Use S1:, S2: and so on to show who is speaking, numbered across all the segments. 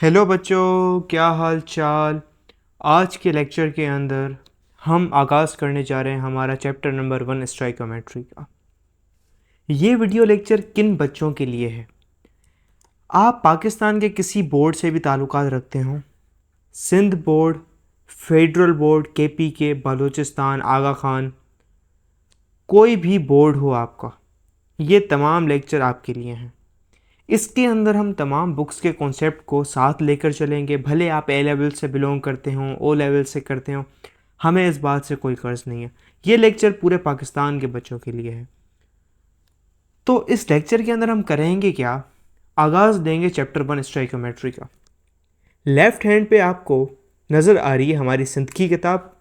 S1: Hello बच्चों, क्या हाल चाल। आज के लेक्चर के अंदर हम आगाज़ करने जा रहे हैं हमारा चैप्टर नंबर 1 स्टोइकोमेट्री का। ये वीडियो लेक्चर किन बच्चों के लिए है? आप पाकिस्तान के किसी बोर्ड से भी ताल्लुकात रखते हो, Sindh board, federal board, KPK, Balochistan, Aga Khan, कोई भी बोर्ड हो आपका, ये तमाम लेक्चर आपके लिए हैं। इसके अंदर हम तमाम बुक्स के कॉन्सेप्ट को साथ लेकर चलेंगे। भले आप ए लेवल से बिलोंग करते हों, ओ लेवल से करते हों, हमें इस बात से कोई कर्ज नहीं है। ये लेक्चर पूरे पाकिस्तान के बच्चों के लिए है। तो इस लेक्चर के अंदर हम करेंगे क्या? आगाज़ देंगे चैप्टर 1 स्टोइकोमेट्री का। लेफ़्ट हैंड पे आपको नज़र आ रही है हमारी सिंध की किताब,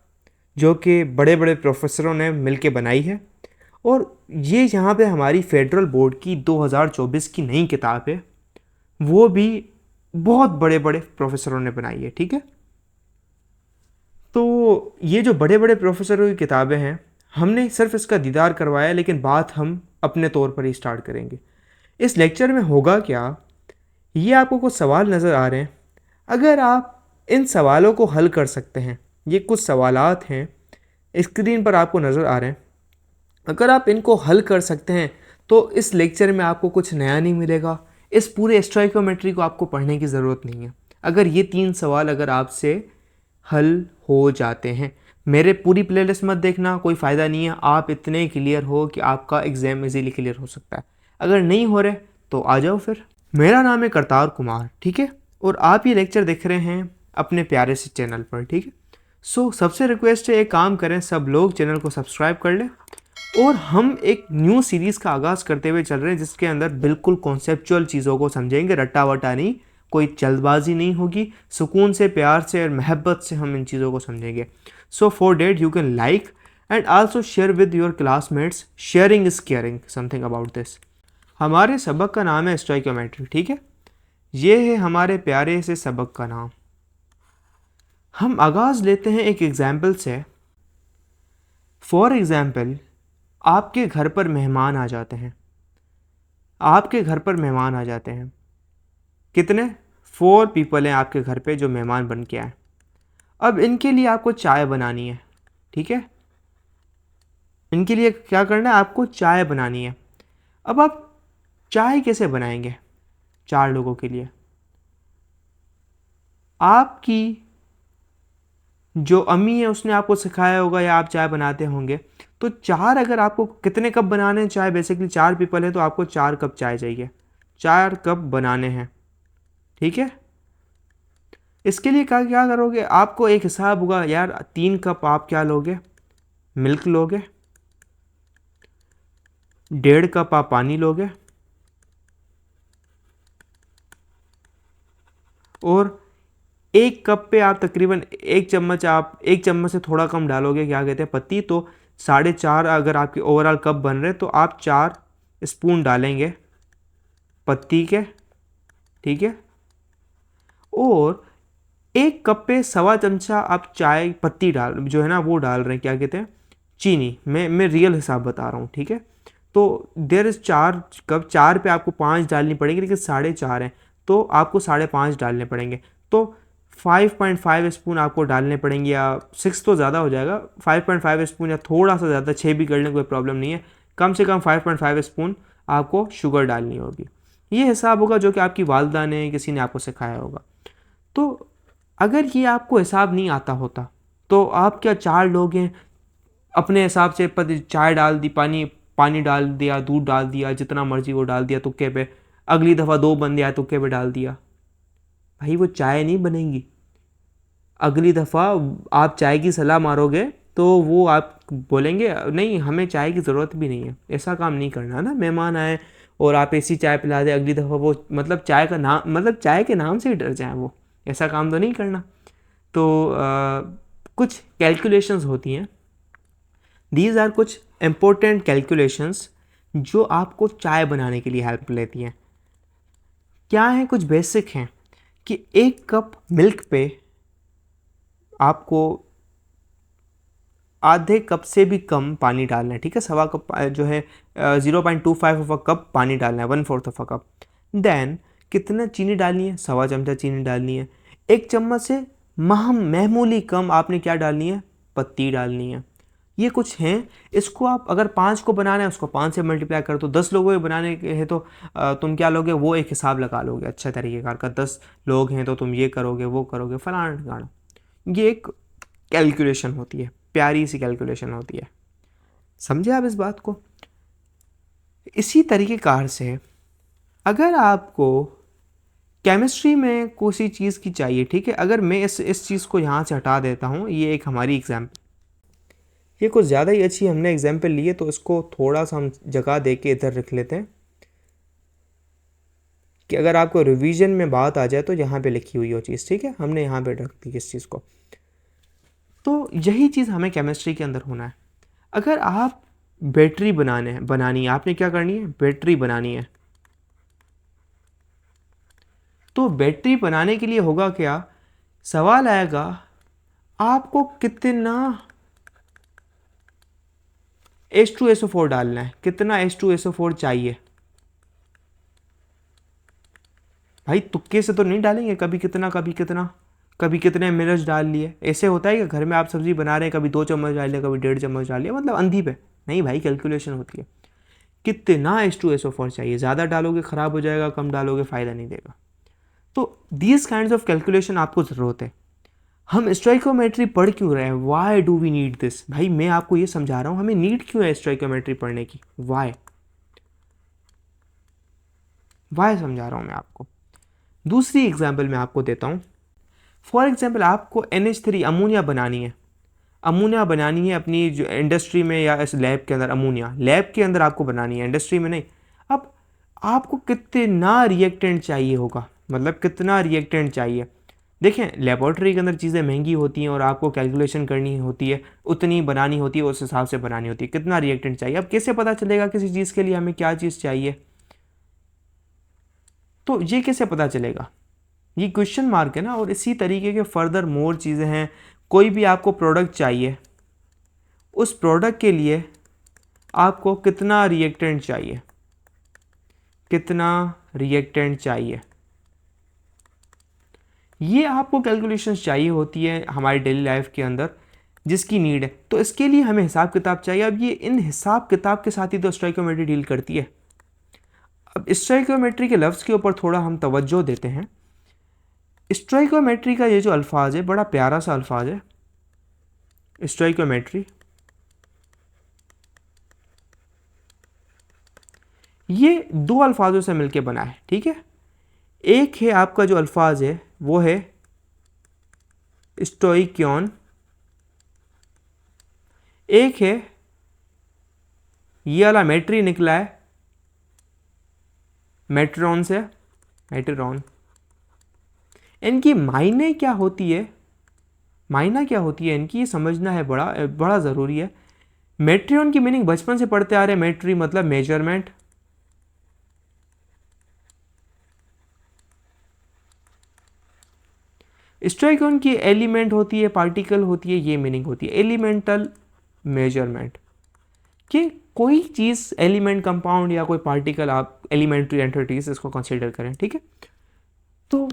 S1: जो कि बड़े बड़े प्रोफेसरों ने मिलके बनाई है। और ये यहाँ पे हमारी फेडरल बोर्ड की 2024 की नई किताब है, वो भी बहुत बड़े बड़े प्रोफेसरों ने बनाई है। ठीक है, तो ये जो बड़े बड़े प्रोफेसरों की किताबें हैं, हमने सिर्फ इसका दीदार करवाया, लेकिन बात हम अपने तौर पर ही स्टार्ट करेंगे। इस लेक्चर में होगा क्या, ये आपको कुछ सवाल नज़र आ रहे हैं। अगर आप इन सवालों को हल कर सकते हैं, ये कुछ सवालात हैं स्क्रीन पर आपको नज़र आ रहे हैं, अगर आप इनको हल कर सकते हैं तो इस लेक्चर में आपको कुछ नया नहीं मिलेगा। इस पूरे स्टोइकोमेट्री को आपको पढ़ने की ज़रूरत नहीं है। अगर ये 3 सवाल अगर आपसे हल हो जाते हैं, मेरे पूरी प्लेलिस्ट मत देखना, कोई फ़ायदा नहीं है। आप इतने क्लियर हो कि आपका एग्ज़ाम इजीली क्लियर हो सकता है। अगर नहीं हो रहे तो आ जाओ फिर। मेरा नाम है करतार कुमार, ठीक है, और आप ये लेक्चर देख रहे हैं अपने प्यारे से चैनल पर। ठीक है, सो सबसे रिक्वेस्ट है, एक काम करें, सब लोग चैनल को सब्सक्राइब कर लें। और हम एक न्यू सीरीज़ का आगाज़ करते हुए चल रहे हैं, जिसके अंदर बिल्कुल कॉन्सेप्चुअल चीज़ों को समझेंगे, रट्टा वट्टा नहीं, कोई जल्दबाजी नहीं होगी, सुकून से, प्यार से और मोहब्बत से हम इन चीज़ों को समझेंगे। So for that you can like and also share with your classmates. Sharing is caring, something about this. हमारे सबक का नाम है स्टोइकोमेट्री। ठीक है, ये है हमारे प्यारे से सबक का नाम। हम आगाज़ लेते हैं एक एग्जाम्पल से। फॉर एग्ज़ाम्पल, आपके घर पर मेहमान आ जाते हैं। आपके घर पर मेहमान आ जाते हैं, कितने? 4 पीपल हैं आपके घर पे जो मेहमान बन के आए। अब इनके लिए आपको चाय बनानी है। ठीक है, इनके लिए क्या करना है? आपको चाय बनानी है। अब आप चाय कैसे बनाएंगे 4 लोगों के लिए? आपकी जो अम्मी है उसने आपको सिखाया होगा, या आप चाय बनाते होंगे। तो 4, अगर आपको कितने कप बनाने हैं चाय, बेसिकली 4 पीपल है तो आपको 4 कप चाय चाहिए। 4 कप बनाने हैं। ठीक है, इसके लिए क्या क्या करोगे? आपको एक हिसाब होगा, यार 3 कप आप क्या लोगे? मिल्क लोगे, 1.5 कप आप पानी लोगे, और 1 कप पे आप तकरीबन 1 चम्मच, आप 1 चम्मच से थोड़ा कम डालोगे, क्या कहते हैं, पत्ती। तो 4.5 अगर आपके ओवरऑल कप बन रहे तो आप 4 स्पून डालेंगे पत्ती के। ठीक है, और 1 कप पे 1.25 चमचा आप चाय पत्ती डाल, जो है ना, वो डाल रहे हैं, क्या कहते हैं, चीनी। मैं रियल हिसाब बता रहा हूँ। ठीक है, तो देर इज़ 4 कप, 4 पे आपको 5 डालनी पड़ेगी, लेकिन 4.5 हैं तो आपको 5.5 डालने पड़ेंगे। तो 5.5 स्पून आपको डालने पड़ेंगे, या 6 तो ज़्यादा हो जाएगा, 5.5 स्पून, या थोड़ा सा ज़्यादा 6 भी कर लें, कोई प्रॉब्लम नहीं है। कम से कम 5.5 स्पून आपको शुगर डालनी होगी। ये हिसाब होगा जो कि आपकी वालदा ने, किसी ने आपको सिखाया होगा। तो अगर ये आपको हिसाब नहीं आता होता तो आप क्या, 4 लोग हैं, अपने हिसाब से चाय डाल दी, पानी पानी डाल दिया, दूध डाल दिया, जितना मर्जी वो डाल दिया तुक्के पे। अगली दफ़ा 2 बंदे आए, तुक्के पे डाल दिया। भाई वो चाय नहीं बनेगी। अगली दफ़ा आप चाय की सलाह मारोगे तो वो आप बोलेंगे नहीं, हमें चाय की ज़रूरत भी नहीं है। ऐसा काम नहीं करना ना, मेहमान आए और आप ऐसी चाय पिला दे, अगली दफ़ा वो मतलब चाय का नाम, मतलब चाय के नाम से ही डर जाए वो। ऐसा काम तो नहीं करना। तो कुछ कैलकुलेशंस होती हैं, दीज आर कुछ इम्पोर्टेंट कैलकुलेशंस जो आपको चाय बनाने के लिए हेल्प लेती हैं। क्या है? कुछ बेसिक हैं कि 1 कप मिल्क पे आपको आधे कप से भी कम पानी डालना है। ठीक है, 1.25 कप जो है 0.25 ऑफ अ कप पानी डालना है, 1/4 ऑफ अ कप। देन कितना चीनी डालनी है, 1.25 चमचा चीनी डालनी है। 1 चम्मच से मामूली कम आपने क्या डालनी है, पत्ती डालनी है। ये कुछ हैं, इसको आप अगर 5 को बनाना है उसको 5 से मल्टीप्लाई कर दो। 10 लोगों के बनाने के है तो तुम क्या लोगे, वो एक हिसाब लगा लोगे अच्छा तरीके का 10 लोग हैं तो तुम ये करोगे वो करोगे फलाना ठिकाना। ये एक कैलकुलेशन होती है, प्यारी सी कैलकुलेशन होती है, समझे आप इस बात को। इसी तरीके कार से अगर आपको केमिस्ट्री में कोई चीज़ की चाहिए, ठीक है, अगर मैं इस चीज़ को यहाँ से हटा देता हूँ, ये एक हमारी एग्जाम्पल, ये कुछ ज़्यादा ही अच्छी हमने एग्जाम्पल ली है तो इसको थोड़ा सा हम जगह दे के इधर रख लेते हैं कि अगर आपको रिवीजन में बात आ जाए तो यहाँ पे लिखी हुई हो चीज़, ठीक है, हमने यहाँ पे रख दी इस चीज़ को। तो यही चीज़ हमें केमिस्ट्री के अंदर होना है। अगर आप बैटरी बनानी है, आपने क्या करनी है, बैटरी बनानी है। तो बैटरी बनाने के लिए होगा क्या, सवाल आएगा आपको कितना H2SO4 डालना है, कितना H2SO4 चाहिए। भाई तुक्के से तो नहीं डालेंगे, कभी कितना कभी कितना, कभी कितने मिनट्स डाल लिए, ऐसे होता है कि घर में आप सब्जी बना रहे हैं, कभी 2 चम्मच डाल लिया, कभी 1.5 चम्मच डाल लिया, मतलब अंधी पे नहीं भाई, कैलकुलेशन होती है कितना H2SO4 चाहिए। ज़्यादा डालोगे ख़राब हो जाएगा, कम डालोगे फ़ायदा नहीं देगा। तो दीज काइंड्स ऑफ कैलकुलेशन आपको ज़रूरत है। हम स्टोइकोमेट्री पढ़ क्यों रहे हैं, why do we need this. भाई मैं आपको ये समझा रहा हूँ हमें नीड क्यों है स्टोइकोमेट्री पढ़ने की, वाई समझा रहा हूँ मैं आपको। दूसरी एग्जाम्पल मैं आपको देता हूँ। फॉर एग्जाम्पल आपको NH3 अमोनिया बनानी है अपनी जो इंडस्ट्री में या इस लैब के अंदर, अमोनिया लैब के अंदर आपको बनानी है, इंडस्ट्री में नहीं। अब आपको कितना रिएक्टेंट चाहिए होगा, मतलब कितना रिएक्टेंट चाहिए। देखें लेबॉर्ट्री के अंदर चीज़ें महंगी होती हैं और आपको कैलकुलेशन करनी होती है, उतनी बनानी होती है, उस हिसाब से बनानी होती है कितना रिएक्टेंट चाहिए। अब कैसे पता चलेगा किसी चीज़ के लिए हमें क्या चीज़ चाहिए, तो ये कैसे पता चलेगा, ये क्वेश्चन मार्क है ना। और इसी तरीके के फर्दर मोर चीज़ें हैं। कोई भी आपको प्रोडक्ट चाहिए, उस प्रोडक्ट के लिए आपको कितना रिएक्टेंट चाहिए, ये आपको कैलकुलेशन चाहिए होती है हमारी डेली लाइफ के अंदर जिसकी नीड है। तो इसके लिए हमें हिसाब किताब चाहिए। अब ये इन हिसाब किताब के साथ ही तो स्टोइकोमेट्री डील करती है। अब स्टोइकोमेट्री के लफ्ज़ के ऊपर थोड़ा हम तवज्जो देते हैं। स्टोइकोमेट्री का ये जो अल्फाज है बड़ा प्यारा सा अल्फाज है, स्टोइकोमेट्री। ये 2 अल्फाजों से मिलके बना है, ठीक है। एक है आपका जो अल्फाज है वो है स्टोइकियन, एक है ये वाला मेट्री निकला है मेट्रॉन से, मेट्रॉन। इनकी मायने क्या होती है, इनकी ये समझना है, बड़ा ज़रूरी है। मेट्रियन की मीनिंग बचपन से पढ़ते आ रहे हैं, मेट्री मतलब मेजरमेंट। स्टोइकियन की एलिमेंट होती है, पार्टिकल होती है, ये मीनिंग होती है एलिमेंटल मेजरमेंट, कि कोई चीज़ एलिमेंट, कंपाउंड या कोई पार्टिकल आप एलिमेंट्री एंटिटीज इसको कंसीडर करें, ठीक है। तो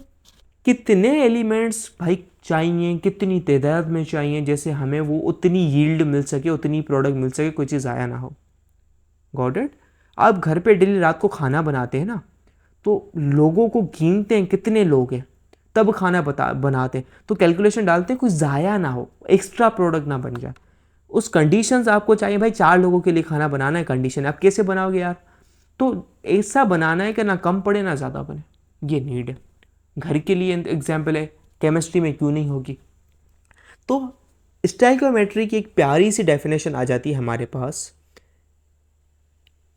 S1: कितने एलिमेंट्स भाई चाहिए, कितनी तादाद में चाहिए, जैसे हमें वो उतनी यील्ड मिल सके, उतनी प्रोडक्ट मिल सके, कोई चीज़ आया ना हो। Got it. आप घर पे डेली रात को खाना बनाते हैं ना, तो लोगों को गिनते हैं कितने लोग हैं तब खाना बनाते हैं, तो कैलकुलेशन डालते हैं कुछ ज़ाया ना हो, एक्स्ट्रा प्रोडक्ट ना बन जाए। उस कंडीशंस आपको चाहिए भाई, 4 लोगों के लिए खाना बनाना है, कंडीशन आप कैसे बनाओगे यार। तो ऐसा बनाना है कि ना कम पड़े ना ज़्यादा बने, ये नीड है। घर के लिए एग्जाम्पल है, केमिस्ट्री में क्यों नहीं होगी। तो स्टोइकोमेट्री की एक प्यारी सी डेफिनेशन आ जाती है हमारे पास,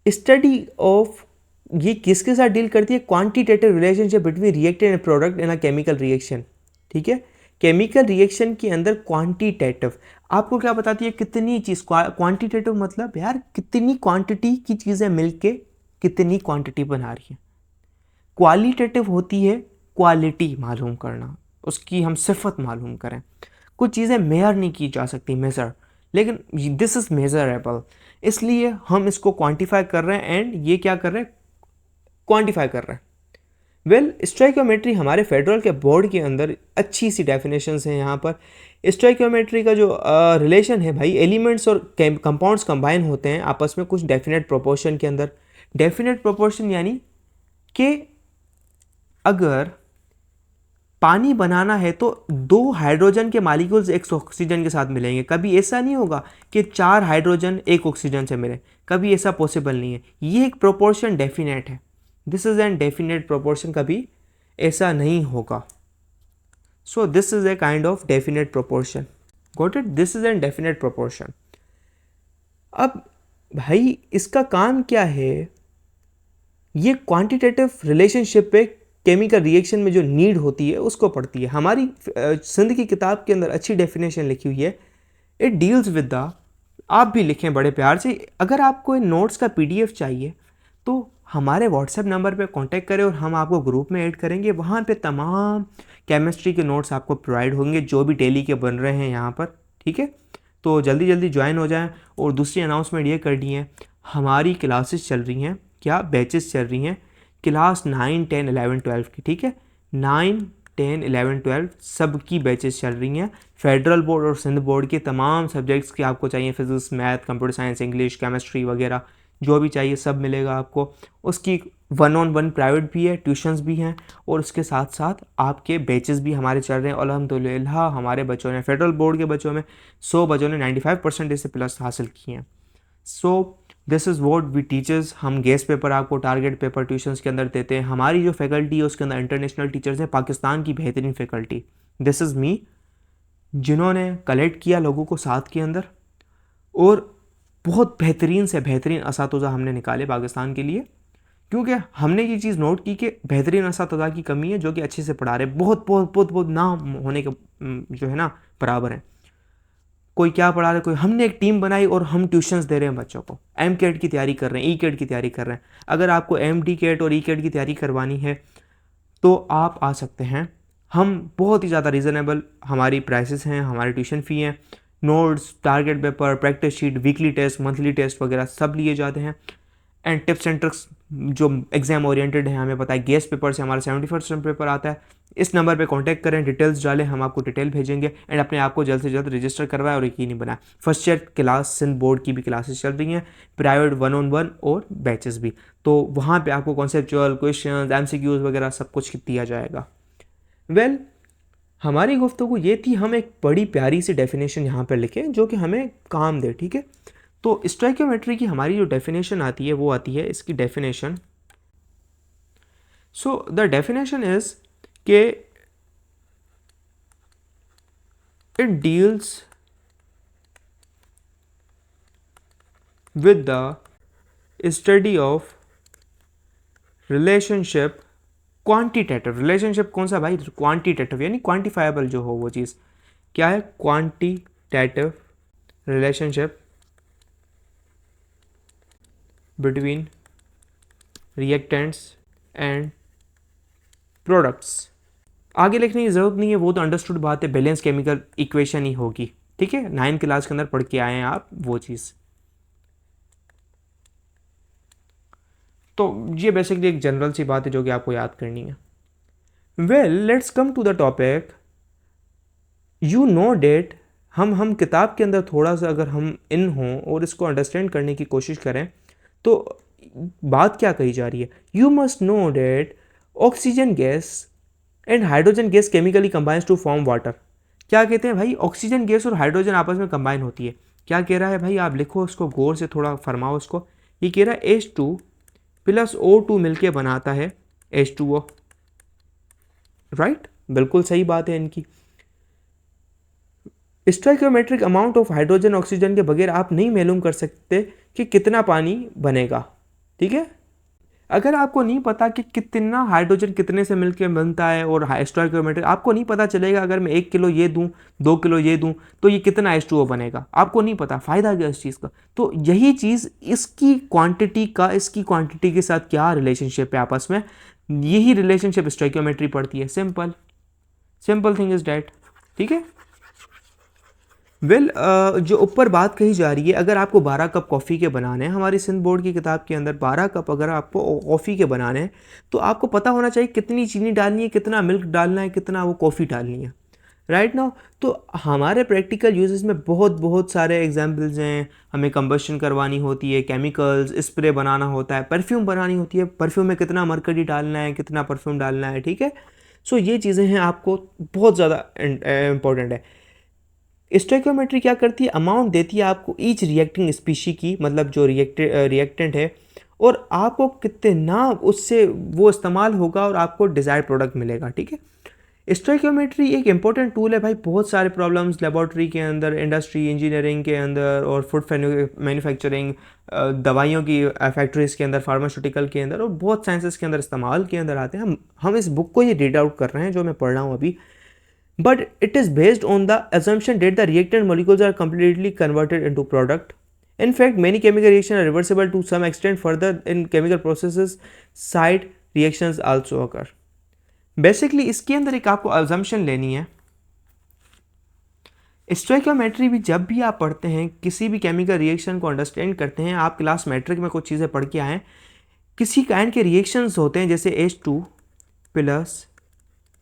S1: स्टडी ऑफ, ये किसके साथ डील करती है, quantitative relationship between reactant and product in a chemical reaction, ठीक है। केमिकल रिएक्शन के अंदर क्वांटिटेटिव आपको क्या बताती है, कितनी चीज़, क्वांटिटेटिव मतलब यार कितनी क्वांटिटी की चीज़ें मिलके कितनी क्वांटिटी बना रही है। क्वालिटेटिव होती है क्वालिटी मालूम करना, उसकी हम सिफत मालूम करें। कुछ चीज़ें मेजर नहीं की जा सकती, मेजर, लेकिन दिस इज़ मेजरेबल, इसलिए हम इसको क्वांटिफाई कर रहे हैं। एंड ये क्या कर रहे हैं, क्वांटिफाई कर रहे हैं। वेल स्टोइकियोमेट्री हमारे फेडरल के बोर्ड के अंदर अच्छी सी डेफिनेशंस हैं यहाँ पर। स्टोइकियोमेट्री का जो रिलेशन है भाई, एलिमेंट्स और कंपाउंड्स कंबाइन होते हैं आपस में कुछ डेफिनेट प्रोपोर्शन के अंदर। डेफिनेट प्रोपोर्शन यानी कि अगर पानी बनाना है तो 2 हाइड्रोजन के मॉलिक्यूल्स एक ऑक्सीजन के साथ मिलेंगे। कभी ऐसा नहीं होगा कि 4 हाइड्रोजन एक ऑक्सीजन से मिले, कभी ऐसा पॉसिबल नहीं है। ये एक प्रोपोर्शन डेफिनेट है, this is an definite proportion, कभी ऐसा नहीं होगा। So this is a kind of definite proportion, got it, this is an definite proportion. अब भाई इसका काम क्या है, ये क्वांटिटेटिव रिलेशनशिप पे केमिकल रिएक्शन में जो नीड होती है उसको पढ़ती है। हमारी सिंध की किताब के अंदर अच्छी डेफिनेशन लिखी हुई है, इट डील्स विद द, आप भी लिखें बड़े प्यार से। अगर आपको इन नोट्स का पीडीएफ चाहिए तो हमारे व्हाट्सएप नंबर पे कांटेक्ट करें और हम आपको ग्रुप में ऐड करेंगे। वहाँ पे तमाम केमिस्ट्री के नोट्स आपको प्रोवाइड होंगे जो भी डेली के बन रहे हैं यहाँ पर, ठीक है। तो जल्दी जल्दी ज्वाइन हो जाएं। और दूसरी अनाउंसमेंट ये कर दी है, हमारी क्लासेस चल रही हैं, क्या बैचेस चल रही हैं, क्लास 9, 10, 11, 12 की, ठीक है। 9, 10, 11, 12 सब की बैचेस चल रही हैं। फेडरल बोर्ड और सिंध बोर्ड के तमाम सब्जेक्ट्स की आपको चाहिए, physics, math, computer science, English, chemistry वगैरह जो भी चाहिए सब मिलेगा आपको। उसकी 1-on-1 प्राइवेट भी है, ट्यूशन्स भी हैं, और उसके साथ साथ आपके बैचेस भी हमारे चल रहे हैं। अल्हम्दुलिल्लाह हमारे बच्चों ने, फेडरल बोर्ड के बच्चों में 100 बच्चों ने 95% से प्लस हासिल किए हैं। So this is what we teachers. हम गेस्ट पेपर आपको टारगेट पेपर ट्यूशन्स के अंदर देते हैं। हमारी जो फैकल्टी है उसके अंदर इंटरनेशनल टीचर्स हैं, पाकिस्तान की बेहतरीन फैकल्टी। दिस इज़ मी, जिन्होंने कलेक्ट किया लोगों को साथ के अंदर, और बहुत बेहतरीन से बेहतरीन असातिज़ा हमने निकाले पाकिस्तान के लिए, क्योंकि हमने ये चीज़ नोट की कि बेहतरीन असातिज़ा की कमी है जो कि अच्छे से पढ़ा रहे, बहुत बहुत बहुत बहुत नाम होने के जो है ना बराबर है। कोई क्या पढ़ा रहा है, कोई, हमने एक टीम बनाई और हम ट्यूशन्स दे रहे हैं बच्चों को। एम कैट की तैयारी कर रहे हैं, ई कैट की तैयारी कर रहे हैं। अगर आपको एम डी कैट और ई कैट की तैयारी करवानी है तो आप आ सकते हैं। हम बहुत ही ज़्यादा रीज़नेबल हमारी प्राइसेस हैं, हमारी ट्यूशन फ़ी हैं। Notes, target paper, practice sheet, weekly test, monthly test वगैरह सब लिए जाते हैं। एंड टिप्स एंड ट्रिक्स जो एग्जाम ओरिएंटेड है, हमें पता है गेस्ट पेपर से हमारा 70% पेपर आता है। इस नंबर पे कांटेक्ट करें, डिटेल्स डालें, हम आपको डिटेल भेजेंगे। एंड अपने आप को जल्द से जल्द रजिस्टर करवाएं और यकीनी बनाएं। First year class Sindh board की भी क्लासेस चल रही हैं, प्राइवेट 1-on-1 और बैचेस भी। तो वहाँ पे आपको कॉन्सेप्चुअल क्वेश्चंस, एमसीक्यूज वगैरह सब कुछ दिया जाएगा। वेल हमारी गुफ्तगू ये थी, हम एक बड़ी प्यारी सी डेफिनेशन यहाँ पर लिखें जो कि हमें काम दे, ठीक है। तो स्टोइकियोमेट्री की हमारी जो डेफिनेशन आती है वो आती है, इसकी definition. So the definition is के it deals with the study of relationship, quantitative relationship. कौन सा भाई? क्वांटिटेटिव, यानी क्वांटिफाइबल जो हो वो चीज़। क्या है? Quantitative relationship between reactants and products. आगे लिखने की ज़रूरत नहीं है, वो तो अंडरस्टूड बात है, बैलेंस केमिकल इक्वेशन ही होगी, ठीक है। 9 क्लास के अंदर पढ़ के आए हैं आप वो चीज़। तो ये बेसिकली एक जनरल सी बात है जो कि आपको याद करनी है। Well let's come to the topic. You know that, हम किताब के अंदर थोड़ा सा अगर हम इन हों और इसको अंडरस्टैंड करने की कोशिश करें तो बात क्या कही जा रही है। You must know that oxygen gas and hydrogen gas chemically combines to form water. क्या कहते हैं भाई? ऑक्सीजन गैस और हाइड्रोजन आपस में कंबाइन होती है। क्या कह रहा है भाई? आप लिखो उसको गौर से, थोड़ा फरमाओ उसको। ये कह रहा है H2 प्लस O2 मिलके बनाता है H2O, राइट? बिल्कुल सही बात है इनकी। Stoichiometric amount of hydrogen oxygen के बगैर आप नहीं मालूम कर सकते कि कितना पानी बनेगा, ठीक है। अगर आपको नहीं पता कि कितना हाइड्रोजन कितने से मिलकर बनता है और स्टोइकियोमेट्रिक आपको नहीं पता चलेगा, अगर मैं 1 किलो ये दूं 2 किलो ये दूं तो ये कितना H2O बनेगा, आपको नहीं पता, फ़ायदा क्या इस चीज़ का। तो यही चीज़ इसकी क्वांटिटी के साथ क्या रिलेशनशिप है आपस में, यही रिलेशनशिप स्टोइकियोमेट्री पढ़ती है। सिंपल थिंग इज डैट, ठीक है। जो ऊपर बात कही जा रही है, अगर आपको 12 कप कॉफ़ी के बनाने हैं, हमारी सिंध बोर्ड की किताब के अंदर 12 कप अगर आपको कॉफ़ी के बनाने हैं तो आपको पता होना चाहिए कितनी चीनी डालनी है, कितना मिल्क डालना है, कितना वो कॉफ़ी डालनी है, राइट नाउ। तो हमारे प्रैक्टिकल यूजेस में बहुत बहुत सारे एग्जांपल्स हैं। हमें कंबशन करवानी होती है, केमिकल्स स्प्रे बनाना होता है, परफ्यूम बनानी होती है, परफ्यूम में कितना मरकरी डालना है, कितना परफ्यूम डालना है, ठीक है। सो ये चीज़ें हैं, आपको बहुत ज़्यादा इंपॉर्टेंट है। स्टोइकियोमेट्री क्या करती है, अमाउंट देती है आपको ईच रिएक्टिंग स्पीशी की, मतलब जो रिएक्टेंट है, और आपको कितना उससे वो इस्तेमाल होगा और आपको डिज़ायर्ड प्रोडक्ट मिलेगा, ठीक है। स्टोइकियोमेट्री एक इंपॉर्टेंट टूल है भाई, बहुत सारे प्रॉब्लम्स लेबॉर्ट्री के अंदर, इंडस्ट्री इंजीनियरिंग के अंदर और फूड मैन्युफैक्चरिंग, दवाइयों की फैक्ट्रीज के अंदर, फार्मास्यूटिकल के अंदर और बहुत साइंसेस के अंदर इस्तेमाल के अंदर आते हैं। हम इस बुक को ये रीड आउट कर रहे हैं जो मैं पढ़ रहा हूँ अभी, but it is based on the assumption that the reactant molecules are completely converted into product. In fact, many chemical reactions are reversible to some extent. Further, in chemical processes, side reactions also occur. Basically, इसके अंदर एक आपको assumption लेनी है। Stoichiometry भी जब भी आप पढ़ते हैं, किसी भी केमिकल रिएक्शन को अंडरस्टैंड करते हैं, आप क्लास मैट्रिक में कुछ चीज़ें पढ़ के आए हैं, किसी काइंड के रिएक्शंस होते हैं जैसे H2 प्लस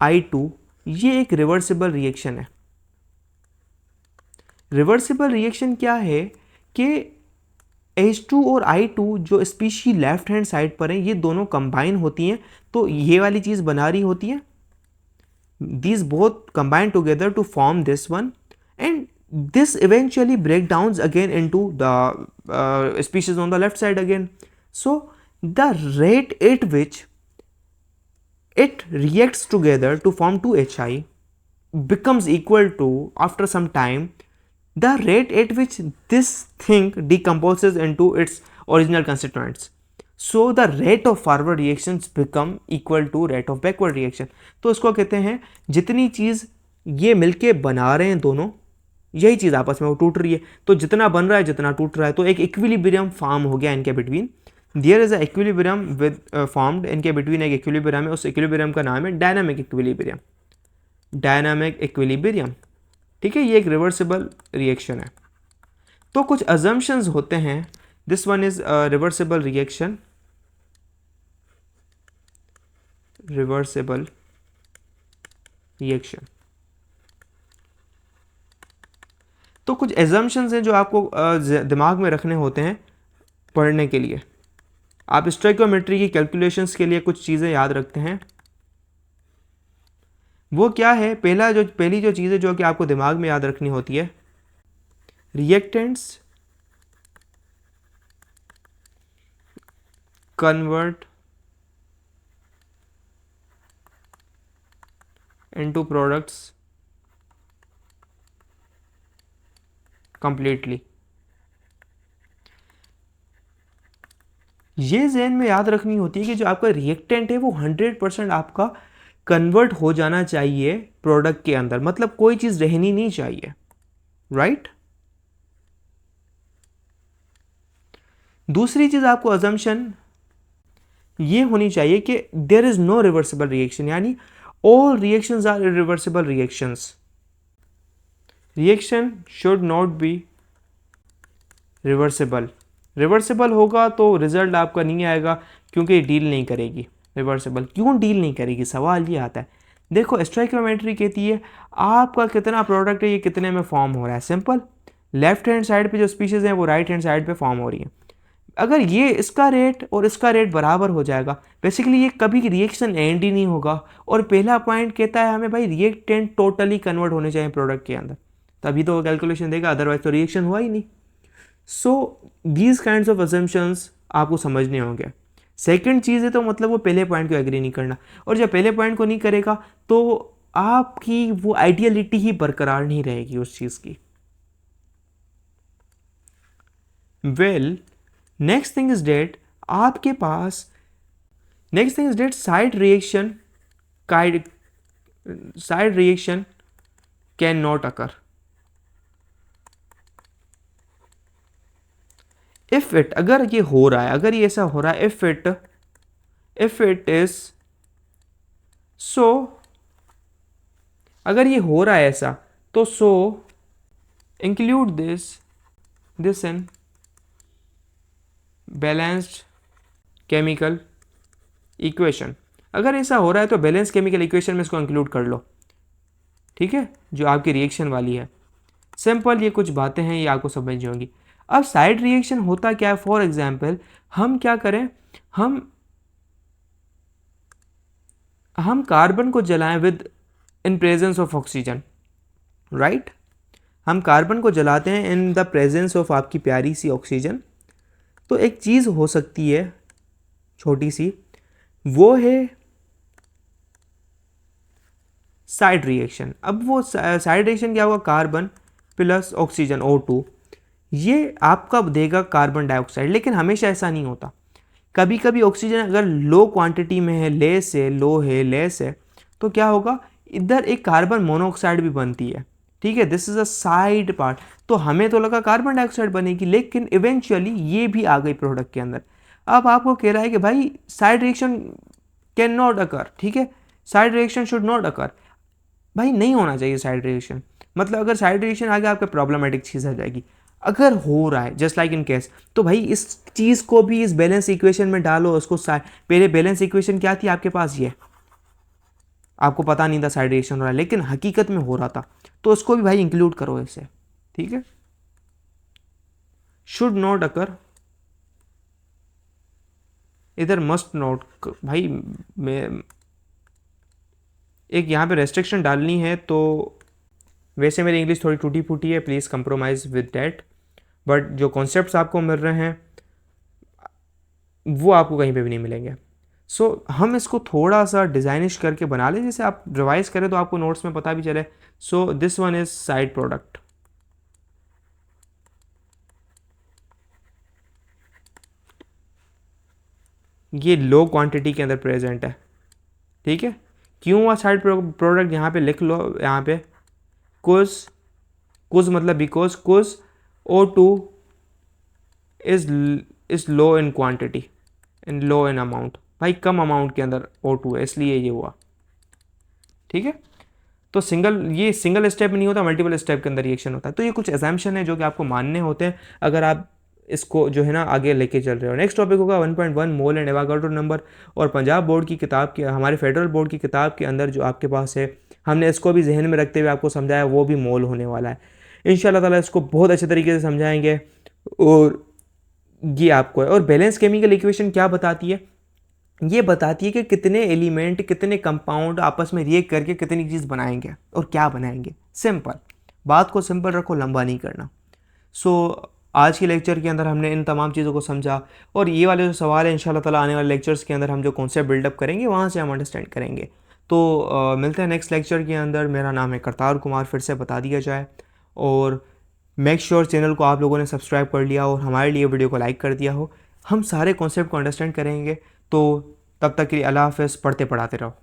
S1: I2, ये एक रिवर्सिबल रिएक्शन है। रिवर्सिबल रिएक्शन क्या है कि H2 और I2 जो स्पीशी लेफ्ट हैंड साइड पर हैं, ये दोनों कंबाइन होती हैं, तो ये वाली चीज़ बना रही होती है, these both combine together to form this one, and this eventually break downs again into the species on the left side again. So the rate at which it reacts together to form 2HI becomes equal to, after some time, the rate at which this thing decomposes into its original constituents. So the rate of forward reactions become equal to rate of backward reaction. तो इसको कहते हैं, जितनी चीज़ ये मिलके बना रहे हैं दोनों, यही चीज़ आपस में वो टूट रही है, तो जितना बन रहा है जितना टूट रहा है, तो एक इक्विलिब्रियम फॉर्म हो गया इनके between. There is a equilibrium with formed इनके बिटवीन, एक इक्विलिब्रियम है, उस इक्विलिब्रियम का नाम है डायनामिक इक्विलिब्रियम। डायनामिक इक्विलिब्रियम, ठीक है, ये एक रिवर्सिबल रिएक्शन है। तो कुछ अजम्पशंस होते हैं, this one is reversible reaction, reversible reaction. तो कुछ एजम्पशंस हैं जो आपको दिमाग में रखने होते हैं पढ़ने के लिए। आप स्टोइकियोमेट्री की कैलकुलेशंस के लिए कुछ चीज़ें याद रखते हैं, वो क्या है, पहली जो चीज़ है जो कि आपको दिमाग में याद रखनी होती है, reactants convert into products completely. ये ज़हन में याद रखनी होती है कि जो आपका रिएक्टेंट है वो 100% आपका कन्वर्ट हो जाना चाहिए प्रोडक्ट के अंदर, मतलब कोई चीज़ रहनी नहीं चाहिए, राइट। दूसरी चीज़ आपको अजम्पशन ये होनी चाहिए कि there is no reversible reaction, यानी all reactions are irreversible reactions. Reaction should not be reversible. Reversible होगा तो रिजल्ट आपका नहीं आएगा, क्योंकि डील नहीं करेगी। रिवर्सिबल क्यों डील नहीं करेगी, सवाल ये आता है। देखो स्टोइकियोमेट्री कहती है आपका कितना प्रोडक्ट है, ये कितने में फॉर्म हो रहा है, सिंपल। लेफ्ट हैंड साइड पे जो स्पीशीज हैं वो राइट हैंड साइड पे फॉर्म हो रही है। अगर ये इसका रेट और इसका रेट बराबर हो जाएगा, बेसिकली ये कभी रिएक्शन एंड ही नहीं होगा। और पहला पॉइंट कहता है हमें भाई रिएक्टेंट टोटली कन्वर्ट होने चाहिए प्रोडक्ट के अंदर, तभी तो कैलकुलेशन देगा, अदरवाइज तो रिएक्शन हुआ ही नहीं। So these kinds of assumptions आपको समझने होंगे। सेकंड चीज़ है तो मतलब वो पहले पॉइंट को एग्री नहीं करना, और जब पहले पॉइंट को नहीं करेगा तो आपकी वो आइडियलिटी ही बरकरार नहीं रहेगी उस चीज़ की। Well, next thing is that आपके पास, next thing is that side reaction can not occur if it, अगर ये हो रहा है, अगर ये ऐसा हो रहा है, इफ इट इज सो, अगर ये हो रहा है ऐसा, तो so include this in balanced chemical equation. अगर ऐसा हो रहा है तो बैलेंस केमिकल इक्वेशन में इसको इंक्लूड कर लो, ठीक है, जो आपकी रिएक्शन वाली है। सिंपल, ये कुछ बातें हैं, ये आपको समझ होंगी। अब साइड रिएक्शन होता क्या है? फॉर एग्जाम्पल हम क्या करें, हम कार्बन को जलाएं with in presence of oxygen, right. हम कार्बन को जलाते हैं इन द प्रेजेंस ऑफ आपकी प्यारी सी ऑक्सीजन। तो एक चीज़ हो सकती है छोटी सी, वो है साइड रिएक्शन। अब वो साइड रिएक्शन क्या होगा? कार्बन प्लस ऑक्सीजन O2, ये आपका देगा कार्बन डाइऑक्साइड। लेकिन हमेशा ऐसा नहीं होता, कभी कभी ऑक्सीजन अगर लो क्वांटिटी में है, लेस है, लो है, लेस है, तो क्या होगा, इधर एक कार्बन मोनोऑक्साइड भी बनती है, ठीक है। This is a side part. तो हमें तो लगा कार्बन डाइऑक्साइड बनेगी, लेकिन इवेंचुअली ये भी आ गई प्रोडक्ट के अंदर। अब आपको कह रहा है कि भाई साइड रिएक्शन कैन नॉट अकर, ठीक है, side reaction should not occur. भाई नहीं होना चाहिए साइड रिएक्शन, मतलब अगर साइड रिएक्शन आ गया आपका प्रॉब्लमेटिक चीज़ आ जाएगी। अगर हो रहा है जस्ट लाइक इन केस, तो भाई इस चीज़ को भी इस बैलेंस इक्वेशन में डालो। उसको पहले बैलेंस इक्वेशन क्या थी आपके पास? ये आपको पता नहीं था साइड रिएक्शन हो रहा है, लेकिन हकीकत में हो रहा था, तो उसको भी भाई इंक्लूड करो इसे, ठीक है। शुड नॉट अकर, इधर मस्ट नॉट। भाई मैं एक यहाँ पे रेस्ट्रिक्शन डालनी है, तो वैसे मेरी इंग्लिश थोड़ी टूटी फूटी है, please compromise with that, but जो कॉन्सेप्ट्स आपको मिल रहे हैं वो आपको कहीं पे भी नहीं मिलेंगे। सो हम इसको थोड़ा सा डिज़ाइनिश करके बना लें, जैसे आप रिवाइज करें तो आपको नोट्स में पता भी चले। So this one is side product, ये लो क्वांटिटी के अंदर प्रेजेंट है, ठीक है। क्यों हुआ साइड प्रोडक्ट? यहाँ पे लिख लो, यहाँ पे कुछ मतलब बिकॉज कुछ O2 is low in quantity, in low in amount. भाई कम अमाउंट के अंदर O2 है, इसलिए ये हुआ, ठीक है। तो ये सिंगल स्टेप में नहीं होता, मल्टीपल स्टेप के अंदर रिएक्शन होता है। तो ये कुछ एजम्पशन है जो कि आपको मानने होते हैं अगर आप इसको जो है ना आगे लेके चल रहे हो। नेक्स्ट टॉपिक होगा 1.1 मोल एंड एवोगाड्रो नंबर, और पंजाब बोर्ड की किताब के, हमारे फेडरल बोर्ड की किताब के अंदर जो आपके पास है, हमने इसको भी जहन में रखते हुए आपको समझाया, वो भी मोल होने वाला है। इंशाल्लाह ताला इसको बहुत अच्छे तरीके से समझाएंगे। और ये आपको है, और बैलेंस केमिकल इक्वेशन क्या बताती है? ये बताती है कि कितने एलिमेंट, कितने कंपाउंड आपस में रिएक्ट करके कितनी चीज़ बनाएंगे और क्या बनाएंगे। सिंपल, बात को सिंपल रखो, लंबा नहीं करना। सो आज के लेक्चर के अंदर हमने इन तमाम चीज़ों को समझा, और ये वाले जो सवाल है इंशाल्लाह ताला आने वाले लेक्चर्स के अंदर हम जो कॉन्सेप्ट बिल्डअप करेंगे वहाँ से हम अंडरस्टैंड करेंगे। तो मिलते हैं नेक्स्ट लेक्चर के अंदर। मेरा नाम है करतार कुमार, फिर से बता दिया जाए, और मेक श्योर चैनल को आप लोगों ने सब्सक्राइब कर लिया और हमारे लिए वीडियो को लाइक कर दिया हो। हम सारे कॉन्सेप्ट को अंडरस्टैंड करेंगे। तो तब तक के लिए अल्लाह हाफ़िज़, पढ़ते पढ़ाते रहो।